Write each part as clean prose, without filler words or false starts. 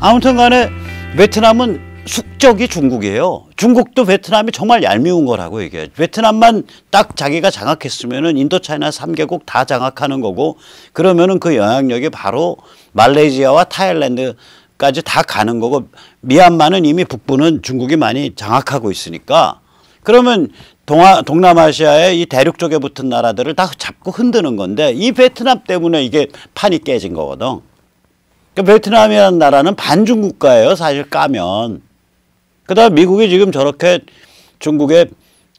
아무튼 간에 베트남은 숙적이 중국이에요. 중국도 베트남이 정말 얄미운 거라고 이게. 베트남만 딱 자기가 장악했으면은 인도차이나 3개국 다 장악하는 거고, 그러면은 그 영향력이 바로 말레이시아와 타일랜드까지 다 가는 거고, 미얀마는 이미 북부는 중국이 많이 장악하고 있으니까, 그러면 동남아시아의 이 대륙 쪽에 붙은 나라들을 다 잡고 흔드는 건데, 이 베트남 때문에 이게 판이 깨진 거거든. 그러니까 베트남이라는 나라는 반중 국가예요, 사실 까면. 그다음 미국이 지금 저렇게 중국에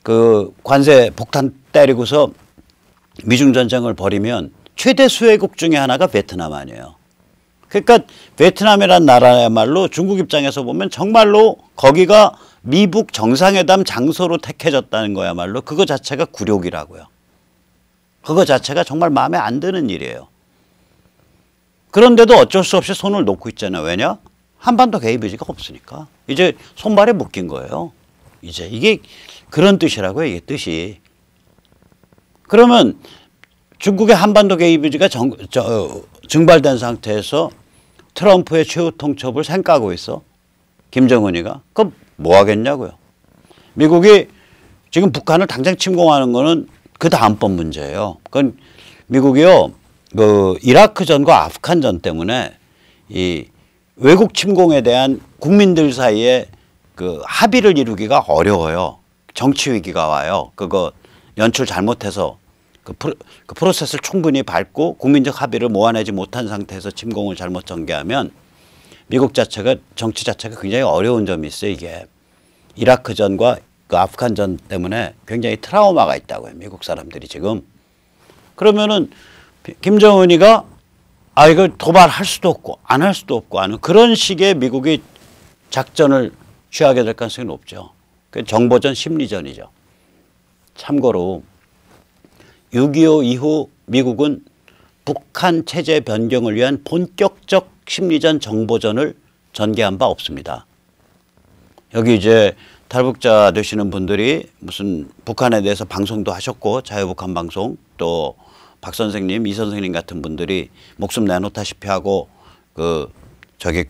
그 관세 폭탄 때리고서 미중 전쟁을 벌이면 최대 수혜국 중에 하나가 베트남 아니에요. 그러니까 베트남이라는 나라야말로 중국 입장에서 보면 정말로 거기가 미북 정상회담 장소로 택해졌다는 거야말로 그거 자체가 굴욕이라고요. 그거 자체가 정말 마음에 안 드는 일이에요. 그런데도 어쩔 수 없이 손을 놓고 있잖아요. 왜냐? 한반도 개입 의지가 없으니까. 이제 손발에 묶인 거예요. 이제 이게 그런 뜻이라고요. 이게 뜻이. 그러면 중국의 한반도 개입 의지가 증발된 상태에서 트럼프의 최후 통첩을 생각하고 있어. 김정은이가. 그럼 뭐 하겠냐고요. 미국이 지금 북한을 당장 침공하는 거는 그 다음번 문제예요. 그건 미국이요. 그 이라크전과 아프간전 때문에 이 외국 침공에 대한 국민들 사이에 그 합의를 이루기가 어려워요. 정치 위기가 와요. 그거 연출 잘못해서 그 프로세스를 충분히 밟고 국민적 합의를 모아내지 못한 상태에서 침공을 잘못 전개하면 미국 자체가 정치 자체가 굉장히 어려운 점이 있어요. 이게 이라크전과 그 아프간전 때문에 굉장히 트라우마가 있다고요. 미국 사람들이 지금. 그러면은 김정은이가 이걸 도발할 수도 없고 안 할 수도 없고 하는 그런 식의 미국이 작전을 취하게 될 가능성이 높죠. 그 정보전 심리전이죠. 참고로 6.25 이후 미국은 북한 체제 변경을 위한 본격적 심리전 정보전을 전개한 바 없습니다. 여기 이제 탈북자 되시는 분들이 무슨 북한에 대해서 방송도 하셨고 자유북한 방송 또 박 선생님, 이 선생님 같은 분들이 목숨 내놓다시피 하고 저기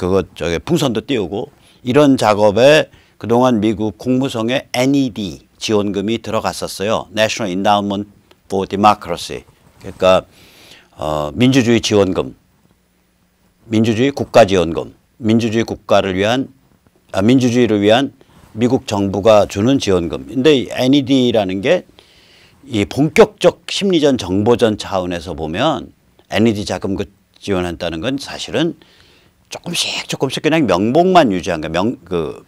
풍선도 띄우고 이런 작업에 그동안 미국 국무성에 NED 지원금이 들어갔었어요. National Endowment for Democracy. 그러니까 민주주의 지원금, 민주주의 국가 지원금, 민주주의를 위한 미국 정부가 주는 지원금. 근데 이 NED라는 게 이 본격적 심리전 정보전 차원에서 보면 NED 자금 지원한다는 건 사실은 조금씩 그냥 명목만 유지한 거야.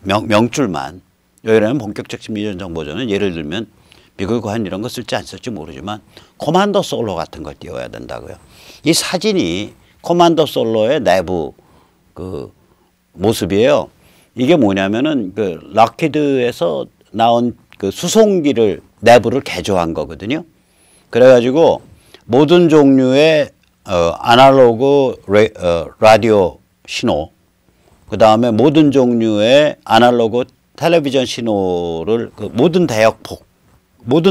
명줄만. 여기는 본격적 심리전 정보전은 예를 들면 미국이 과연 이런 거 쓸지 안 쓸지 모르지만 코만도 솔로 같은 걸 띄워야 된다고요. 이 사진이 코만도 솔로의 내부 그 모습이에요. 이게 뭐냐면은 그 락히드에서 나온 그 수송기를 내부를 개조한 거거든요. 그래가지고 모든 종류의 아날로그 라디오 신호, 그 다음에 모든 종류의 아날로그 텔레비전 신호를 그 모든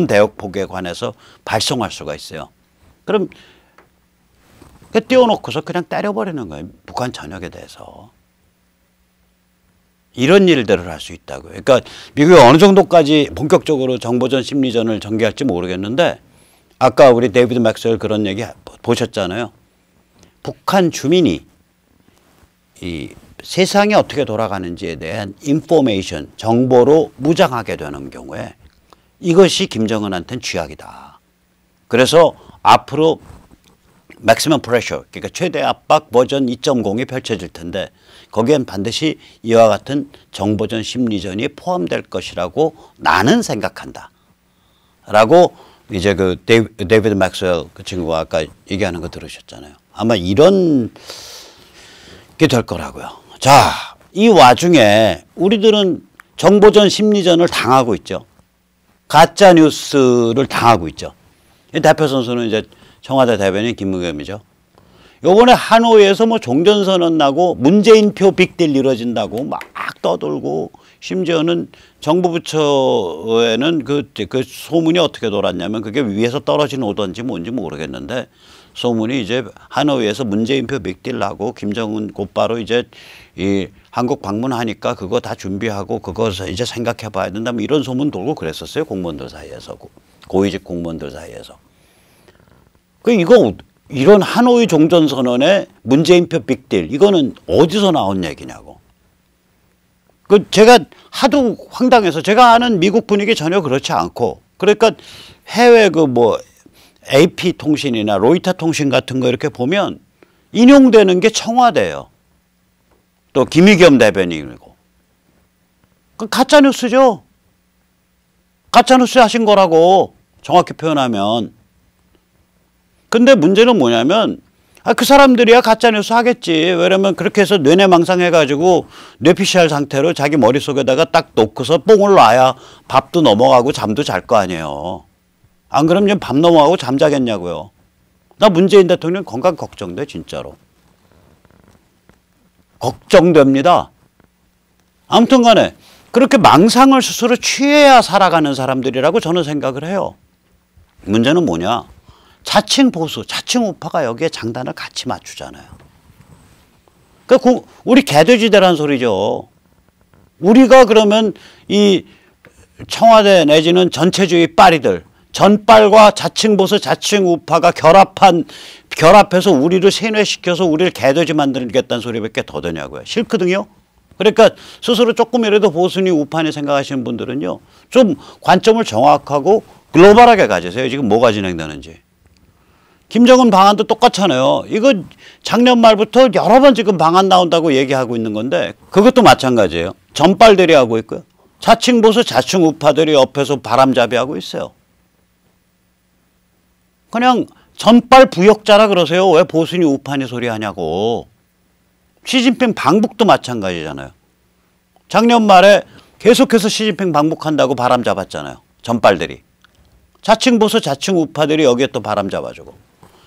대역폭에 관해서 발송할 수가 있어요. 그럼 띄워놓고서 그냥 때려버리는 거예요. 북한 전역에 대해서. 이런 일들을 할 수 있다고요. 그러니까 미국이 어느 정도까지 본격적으로 정보전 심리전을 전개할지 모르겠는데 아까 우리 데이비드 맥스웰 그런 얘기 보셨잖아요. 북한 주민이 이 세상이 어떻게 돌아가는지에 대한 인포메이션, 정보로 무장하게 되는 경우에 이것이 김정은한테는 쥐약이다. 그래서 앞으로 맥시멈 프레셔, 그러니까 최대 압박 버전 2.0이 펼쳐질 텐데 거기엔 반드시 이와 같은 정보전 심리전이 포함될 것이라고 나는 생각한다. 라고 이제 그 데이비드 맥스웰 그 친구가 아까 얘기하는 거 들으셨잖아요. 아마 이런 게 될 거라고요. 자, 이 와중에 우리들은 정보전 심리전을 당하고 있죠. 가짜 뉴스를 당하고 있죠. 대표 선수는 이제 청와대 대변인 김무겸이죠. 요번에 하노이에서 뭐 종전선언 나고 문재인표 빅딜 이루어진다고 막 떠들고 심지어는 정부 부처에는 그 소문이 어떻게 돌았냐면 그게 위에서 떨어진 오던지 뭔지 모르겠는데 소문이 이제 하노이에서 문재인표 빅딜 하고 김정은 곧바로 이제 이 한국 방문하니까 그거 다 준비하고 그거 이제 생각해 봐야 된다. 뭐 이런 소문 돌고 그랬었어요. 공무원들 사이에서. 고위직 공무원들 사이에서. 이거 이런 하노이 종전선언에 문재인표 빅딜 이거는 어디서 나온 얘기냐고. 제가 하도 황당해서 제가 아는 미국 분위기 전혀 그렇지 않고 그러니까 해외 AP 통신이나 로이터 통신 같은 거 이렇게 보면 인용되는 게 청와대예요. 또 김의겸 대변인이고. 가짜뉴스죠. 가짜뉴스 하신 거라고 정확히 표현하면. 근데 문제는 뭐냐면 그 사람들이야 가짜뉴스 하겠지. 왜냐면 그렇게 해서 뇌내망상해가지고 뇌피셜 상태로 자기 머릿속에다가 딱 놓고서 뽕을 놔야 밥도 넘어가고 잠도 잘 거 아니에요. 안 그러면 이제 밤 넘어가고 잠자겠냐고요. 나 문재인 대통령 건강 걱정돼 진짜로. 걱정됩니다. 아무튼 간에 그렇게 망상을 스스로 취해야 살아가는 사람들이라고 저는 생각을 해요. 문제는 뭐냐. 자칭 보수, 자칭 우파가 여기에 장단을 같이 맞추잖아요. 그러니까 우리 개돼지대란 소리죠. 우리가 그러면 이 청와대 내지는 전체주의 빠리들, 전빨과 자칭 보수, 자칭 우파가 결합해서 우리를 세뇌시켜서 우리를 개돼지 만들겠다는 소리밖에 더 되냐고요. 싫거든요. 그러니까 스스로 조금이라도 보수니 우파니 생각하시는 분들은요. 좀 관점을 정확하고 글로벌하게 가지세요. 지금 뭐가 진행되는지. 김정은 방안도 똑같잖아요. 이거 작년 말부터 여러 번 지금 방안 나온다고 얘기하고 있는 건데 그것도 마찬가지예요. 전빨들이 하고 있고요. 자칭 보수, 자칭 우파들이 옆에서 바람잡이 하고 있어요. 그냥 전빨 부역자라 그러세요. 왜 보수니 우파니 소리 하냐고. 시진핑 방북도 마찬가지잖아요. 작년 말에 계속해서 시진핑 방북한다고 바람 잡았잖아요. 전빨들이. 자칭 보수, 자칭 우파들이 여기에 또 바람 잡아주고.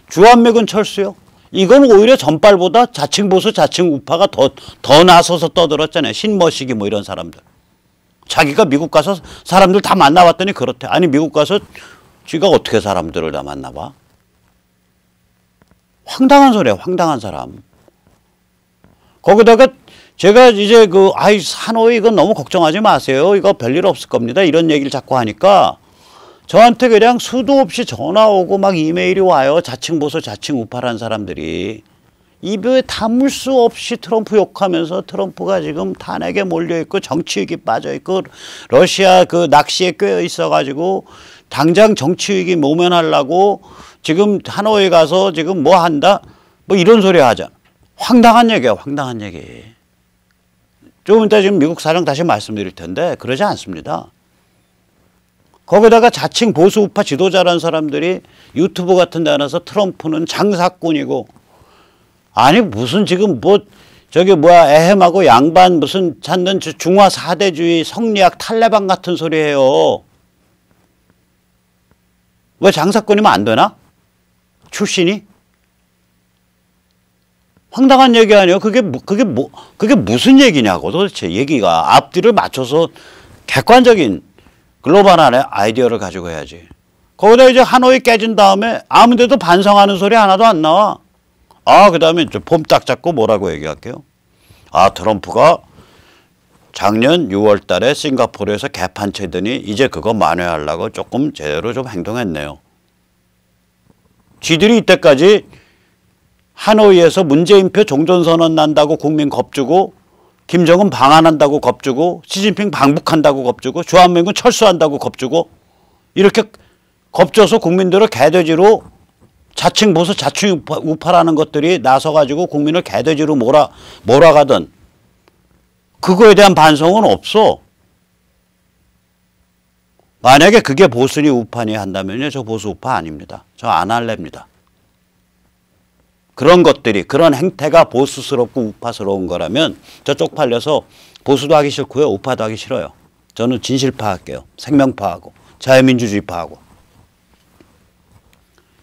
주한미군 철수요. 이건 오히려 전빨보다 자칭 보수, 자칭 우파가 더 나서서 떠들었잖아요. 신머시기 뭐 이런 사람들. 자기가 미국 가서 사람들 다 만나봤더니 그렇대. 아니 미국 가서 지가 어떻게 사람들을 다 만나봐. 황당한 소리야. 황당한 사람. 거기다가 제가 이제 하노이 이건 너무 걱정하지 마세요. 이거 별일 없을 겁니다. 이런 얘기를 자꾸 하니까 저한테 그냥 수도 없이 전화 오고 막 이메일이 와요. 자칭 보수, 자칭 우파라는 사람들이. 입에 담을 수 없이 트럼프 욕하면서 트럼프가 지금 탄핵에 몰려있고 정치위기 빠져있고 러시아 낚시에 꿰어 있어가지고 당장 정치위기 모면하려고 지금 하노이 가서 지금 뭐 한다? 뭐 이런 소리 하자. 황당한 얘기야. 황당한 얘기. 조금 이따 지금 미국 사정 다시 말씀드릴 텐데 그러지 않습니다. 거기다가 자칭 보수 우파 지도자라는 사람들이 유튜브 같은 데 나서 트럼프는 장사꾼이고 아니 무슨 지금 에헴하고 양반 무슨 찾는 중화 4대주의 성리학 탈레반 같은 소리 해요. 왜 장사꾼이면 안 되나? 출신이? 황당한 얘기 아니에요. 그게 무슨 얘기냐고 도대체 얘기가 앞뒤를 맞춰서 객관적인 글로벌한 아이디어를 가지고 해야지. 거기다 이제 하노이 깨진 다음에 아무데도 반성하는 소리 하나도 안 나와. 그 다음에 폼 딱 잡고 뭐라고 얘기할게요. 트럼프가 작년 6월 달에 싱가포르에서 개판 치더니 이제 그거 만회하려고 조금 제대로 좀 행동했네요. 쥐들이 이때까지 하노이에서 문재인표 종전선언 난다고 국민 겁주고 김정은 방한한다고 겁주고 시진핑 방북한다고 겁주고 주한미군 철수한다고 겁주고 이렇게 겁줘서 국민들을 개돼지로 자칭 보수 자칭 우파라는 것들이 나서가지고 국민을 개돼지로 몰아가던 그거에 대한 반성은 없어. 만약에 그게 보수니 우파니 한다면요. 저 보수 우파 아닙니다. 저 안 할랍니다. 그런 것들이 그런 행태가 보수스럽고 우파스러운 거라면 저 쪽팔려서 보수도 하기 싫고요. 우파도 하기 싫어요. 저는 진실파 할게요. 생명파하고 자유민주주의파하고.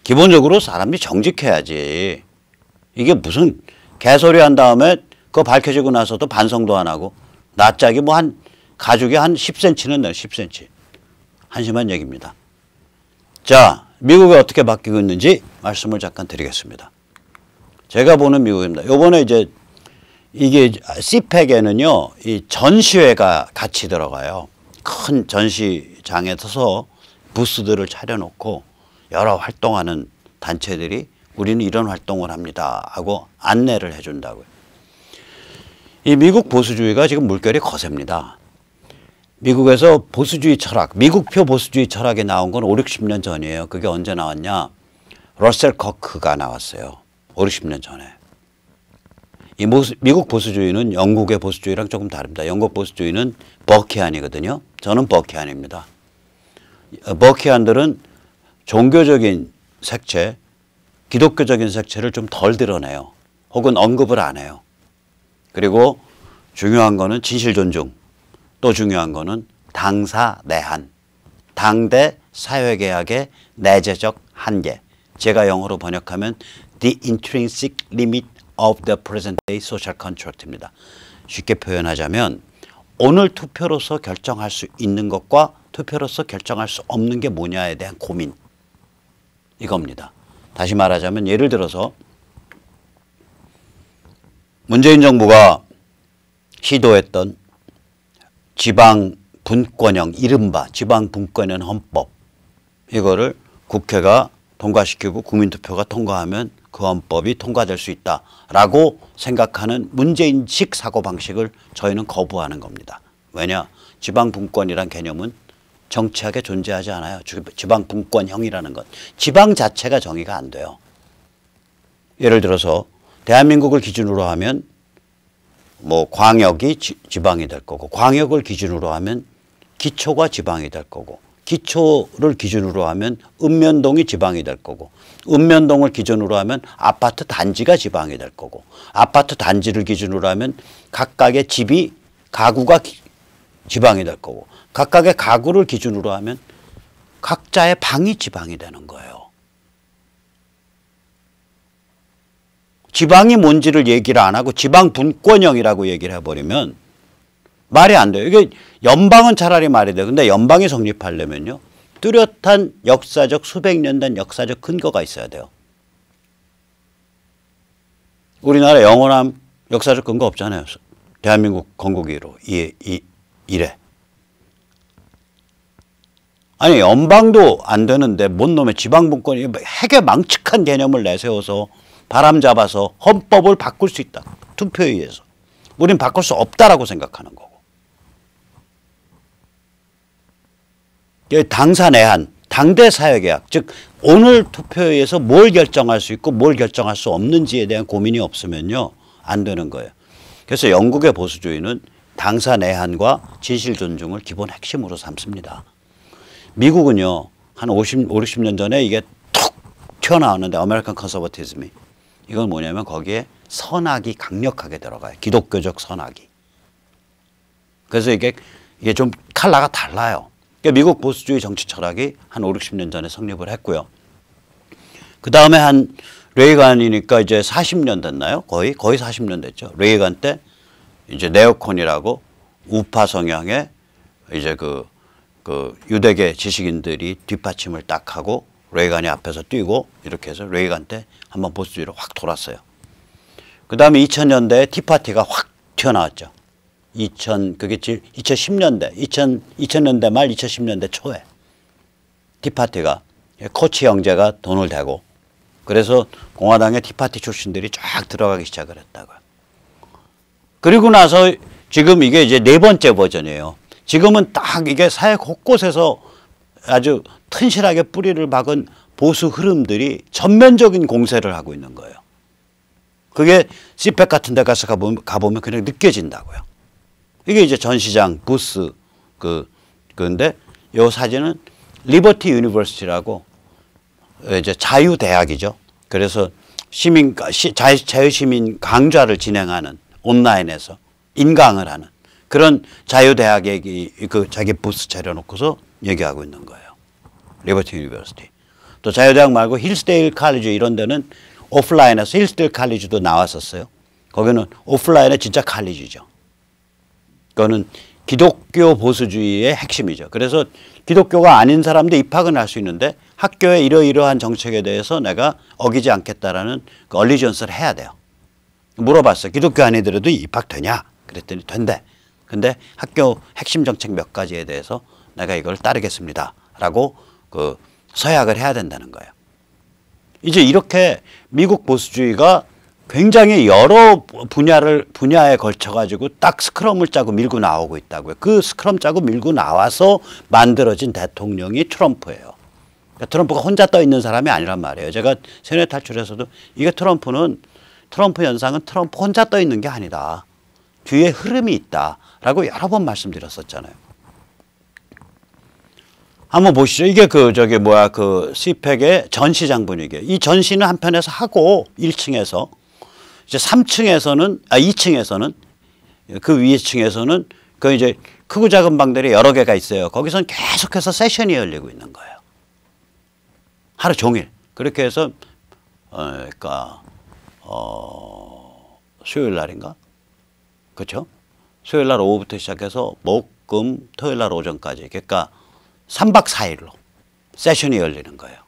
기본적으로 사람이 정직해야지. 이게 무슨 개소리 한 다음에 그거 밝혀지고 나서도 반성도 안 하고 낯짝이 가죽이 한 10cm는 돼요. 10cm. 한심한 얘기입니다. 자, 미국이 어떻게 바뀌고 있는지 말씀을 잠깐 드리겠습니다. 제가 보는 미국입니다. 요번에 이제 이게 CPEC에는요, 이 전시회가 같이 들어가요. 큰 전시장에 서서 부스들을 차려놓고 여러 활동하는 단체들이 우리는 이런 활동을 합니다 하고 안내를 해준다고요. 이 미국 보수주의가 지금 물결이 거셉니다. 미국에서 보수주의 철학, 미국표 보수주의 철학이 나온 건 5, 60년 전이에요. 그게 언제 나왔냐? 러셀 커크가 나왔어요. 5, 60년 전에. 이 미국 보수주의는 영국의 보수주의랑 조금 다릅니다. 영국 보수주의는 버키안이거든요. 저는 버키안입니다. 버키안들은 종교적인 색채, 기독교적인 색채를 좀 덜 드러내요. 혹은 언급을 안 해요. 그리고 중요한 거는 진실 존중, 또 중요한 거는 당사 내한, 당대 사회계약의 내재적 한계. 제가 영어로 번역하면 The Intrinsic Limit of the Present Day Social Contract입니다. 쉽게 표현하자면 오늘 투표로서 결정할 수 있는 것과 투표로서 결정할 수 없는 게 뭐냐에 대한 고민. 이겁니다. 다시 말하자면 예를 들어서 문재인 정부가 시도했던 지방 분권형, 이른바 지방 분권형 헌법, 이거를 국회가 통과시키고 국민투표가 통과하면 그 헌법이 통과될 수 있다라고 생각하는 문재인식 사고방식을 저희는 거부하는 겁니다. 왜냐? 지방 분권이란 개념은 정치하게 존재하지 않아요. 지방 분권형이라는 것. 지방 자체가 정의가 안 돼요. 예를 들어서 대한민국을 기준으로 하면 뭐 광역이 지방이 될 거고, 광역을 기준으로 하면 기초가 지방이 될 거고, 기초를 기준으로 하면 읍면동이 지방이 될 거고, 읍면동을 기준으로 하면 아파트 단지가 지방이 될 거고, 아파트 단지를 기준으로 하면 각각의 집이, 가구가 지방이 될 거고, 각각의 가구를 기준으로 하면 각자의 방이 지방이 되는 거예요. 지방이 뭔지를 얘기를 안 하고 지방 분권형이라고 얘기를 해버리면 말이 안 돼요. 이게 연방은 차라리 말이 돼요. 근데 연방이 성립하려면요, 뚜렷한 역사적, 수백 년 된 역사적 근거가 있어야 돼요. 우리나라 영원한 역사적 근거 없잖아요. 대한민국 건국이로 이래. 아니 연방도 안 되는데 뭔 놈의 지방분권이 핵의 망측한 개념을 내세워서 바람 잡아서 헌법을 바꿀 수 있다. 투표에 의해서. 우린 바꿀 수 없다라고 생각하는 거고. 당사 내한, 당대 사회계약, 즉 오늘 투표에 의해서 뭘 결정할 수 있고 뭘 결정할 수 없는지에 대한 고민이 없으면요, 안 되는 거예요. 그래서 영국의 보수주의는 당사 내한과 진실 존중을 기본 핵심으로 삼습니다. 미국은요, 한 60년 전에 이게 툭 튀어나왔는데, 아메리칸 컨서버티즘이. 이건 뭐냐면 거기에 선악이 강력하게 들어가요. 기독교적 선악이. 그래서 이게 좀 컬러가 달라요. 그러니까 미국 보수주의 정치 철학이 한 5, 60년 전에 성립을 했고요. 그 다음에 한 레이간이니까 이제 40년 됐나요? 거의 40년 됐죠. 레이간 때 이제 네오콘이라고 우파 성향의 이제 그 유대계 지식인들이 뒷받침을 딱 하고 레이간이 앞에서 뛰고 이렇게 해서 레이간 때 한번 보수주의로 확 돌았어요. 그 다음에 2000년대에 티파티가 확 튀어나왔죠. 그게 2010년대, 2000년대 말 2010년대 초에 티파티가, 코치 형제가 돈을 대고, 그래서 공화당의 티파티 출신들이 쫙 들어가기 시작을 했다고요. 그리고 나서 지금 이게 이제 네 번째 버전이에요. 지금은 딱 이게 사회 곳곳에서 아주 튼실하게 뿌리를 박은 보수 흐름들이 전면적인 공세를 하고 있는 거예요. 그게 CPEC 같은 데 가서 가보면 그냥 느껴진다고요. 이게 이제 전시장, 부스, 그런데 이 사진은 리버티 유니버시티라고 이제 자유대학이죠. 그래서 자유시민 강좌를 진행하는, 온라인에서 인강을 하는 그런 자유대학에 자기 부스 차려놓고서 얘기하고 있는 거예요. 리버티 유니버시티. 또 자유대학 말고 힐스데일 칼리지 이런 데는 오프라인에서 힐스데일 칼리지도 나왔었어요. 거기는 오프라인의 진짜 칼리지죠. 그거는 기독교 보수주의의 핵심이죠. 그래서 기독교가 아닌 사람도 입학은 할 수 있는데 학교의 이러이러한 정책에 대해서 내가 어기지 않겠다라는 그 얼리전스를 해야 돼요. 물어봤어요. 기독교 아니더라도 입학되냐? 그랬더니 된대. 근데 학교 핵심 정책 몇 가지에 대해서 내가 이걸 따르겠습니다. 라고 그 서약을 해야 된다는 거예요. 이제 이렇게 미국 보수주의가 굉장히 여러 분야에 걸쳐가지고 딱 스크럼을 짜고 밀고 나오고 있다고요. 그 스크럼 짜고 밀고 나와서 만들어진 대통령이 트럼프예요. 그러니까 트럼프가 혼자 떠 있는 사람이 아니란 말이에요. 제가 세뇌 탈출에서도 이게 트럼프 현상은 트럼프 혼자 떠 있는 게 아니다. 뒤에 흐름이 있다라고 여러 번 말씀드렸었잖아요. 한번 보시죠. 이게 그 CPEC의 전시장 분위기예요. 이 전시는 한편에서 하고 1층에서 이제 2층에서는 그 위층에서는 그 이제 크고 작은 방들이 여러 개가 있어요. 거기서는 계속해서 세션이 열리고 있는 거예요. 하루 종일. 그렇게 해서 수요일 날인가? 그렇죠? 수요일 날 오후부터 시작해서 목, 금, 토요일 날 오전까지. 그러니까 3박 4일로 세션이 열리는 거예요.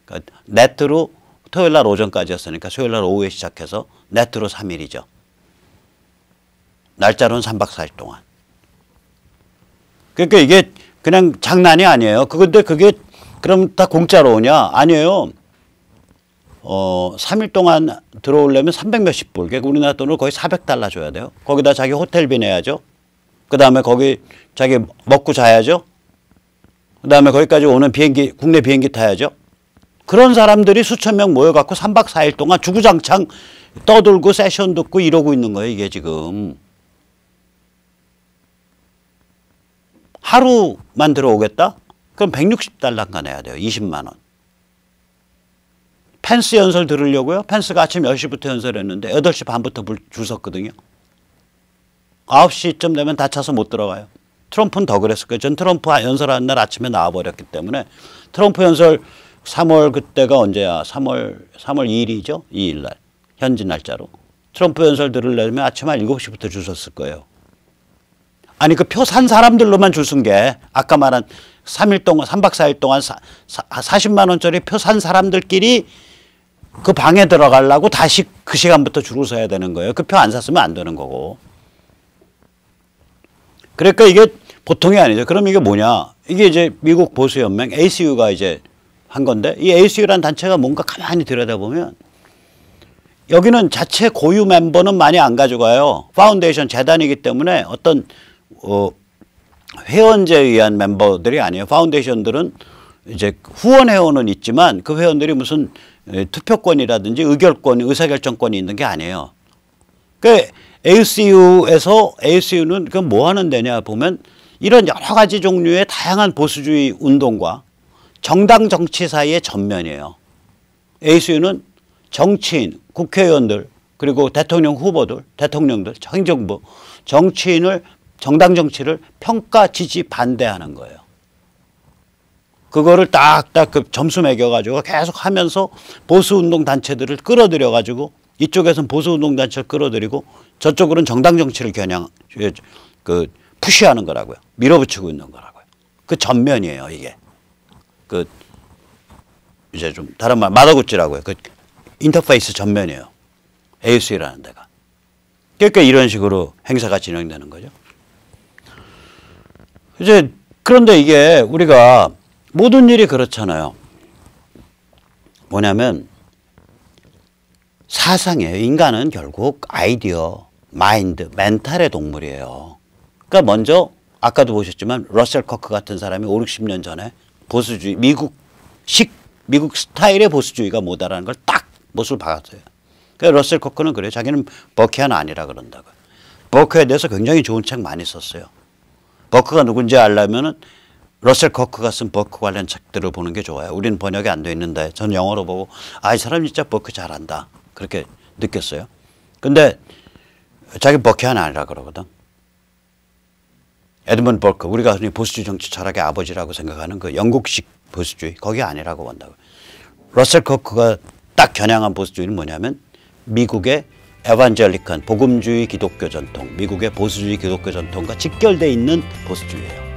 그러니까 네트로 토요일 날 오전까지였으니까 수요일 날 오후에 시작해서 네트로 3일이죠. 날짜로는 3박 4일 동안. 그러니까 이게 그냥 장난이 아니에요. 근데 그게 그럼 다 공짜로 오냐? 아니에요. 3일 동안 들어오려면 300 몇십 불. 그러니까 우리나라 돈으로 거의 400달러 줘야 돼요. 거기다 자기 호텔비 내야죠. 그 다음에 거기 자기 먹고 자야죠. 그 다음에 거기까지 오는 국내 비행기 타야죠. 그런 사람들이 수천 명 모여갖고 3박 4일 동안 주구장창 떠들고 세션 듣고 이러고 있는 거예요. 이게 지금. 하루만 들어오겠다? 그럼 160달러인가 내야 돼요. 20만 원. 펜스 연설 들으려고요? 펜스가 아침 10시부터 연설했는데 8시 반부터 줄 섰거든요. 9시쯤 되면 다 차서 못 들어가요. 트럼프는 더 그랬을 거예요. 전 트럼프 연설하는 날 아침에 나와버렸기 때문에 트럼프 연설 3월 그때가 언제야? 3월 2일이죠? 2일 날. 현지 날짜로. 트럼프 연설 들으려면 아침 한 7시부터 줄 섰을 거예요. 아니 그 표 산 사람들로만 줄 쓴 게 아까 말한 3일 동안 3박 4일 동안 40만 원짜리 표 산 사람들끼리 그 방에 들어가려고 다시 그 시간부터 줄을 서야 되는 거예요. 그 표 안 샀으면 안 되는 거고. 그러니까 이게 보통이 아니죠. 그럼 이게 뭐냐? 이게 이제 미국 보수연맹 ACU가 이제 한 건데 이 ACU라는 단체가 뭔가 가만히 들여다보면 여기는 자체 고유 멤버는 많이 안 가져가요. 파운데이션 재단이기 때문에 어떤 회원제에 의한 멤버들이 아니에요. 파운데이션들은 이제 후원 회원은 있지만 그 회원들이 무슨 투표권이라든지 의사결정권이 있는 게 아니에요. 그 ACU는 그 뭐 하는 데냐 보면 이런 여러 가지 종류의 다양한 보수주의 운동과 정당 정치 사이의 전면이에요. ACU는 정치인, 국회의원들 그리고 대통령 후보들, 대통령들, 행정부, 정치인을 정당 정치를 평가, 지지, 반대하는 거예요. 그거를 딱딱 그 점수 매겨가지고 계속 하면서 보수운동 단체들을 끌어들여가지고 이쪽에서는 보수운동 단체를 끌어들이고 저쪽으로는 정당 정치를 푸시하는 거라고요. 밀어붙이고 있는 거라고요. 그 전면이에요, 이게. 이제 좀 다른 말, 마더구찌라고요. 그 인터페이스 전면이에요. AUC라는 데가. 그러니까 이런 식으로 행사가 진행되는 거죠. 이제 그런데 이게 우리가 모든 일이 그렇잖아요. 뭐냐면 사상이에요. 인간은 결국 아이디어, 마인드, 멘탈의 동물이에요. 그러니까 먼저 아까도 보셨지만 러셀 커크 같은 사람이 5, 60년 전에 보수주의, 미국 스타일의 보수주의가 뭐다라는 걸 딱 못을 박았어요. 그러니까 러셀 커크는 그래요. 자기는 버키아는 아니라 그런다고요. 버크에 대해서 굉장히 좋은 책 많이 썼어요. 버크가 누군지 알려면은 러셀 커크가 쓴 버크 관련 책들을 보는 게 좋아요. 우리는 번역이 안 돼 있는데 전 영어로 보고 아, 이 사람 진짜 버크 잘한다. 그렇게 느꼈어요. 근데 자기 버키아는 아니라 그러거든. 에드먼드 버크, 우리가 흔히 보수주의 정치 철학의 아버지라고 생각하는 그 영국식 보수주의, 거기 아니라고 본다고. 러셀 커크가 딱 겨냥한 보수주의는 뭐냐면 미국의 에반젤리칸, 복음주의 기독교 전통, 미국의 보수주의 기독교 전통과 직결되어 있는 보수주의예요.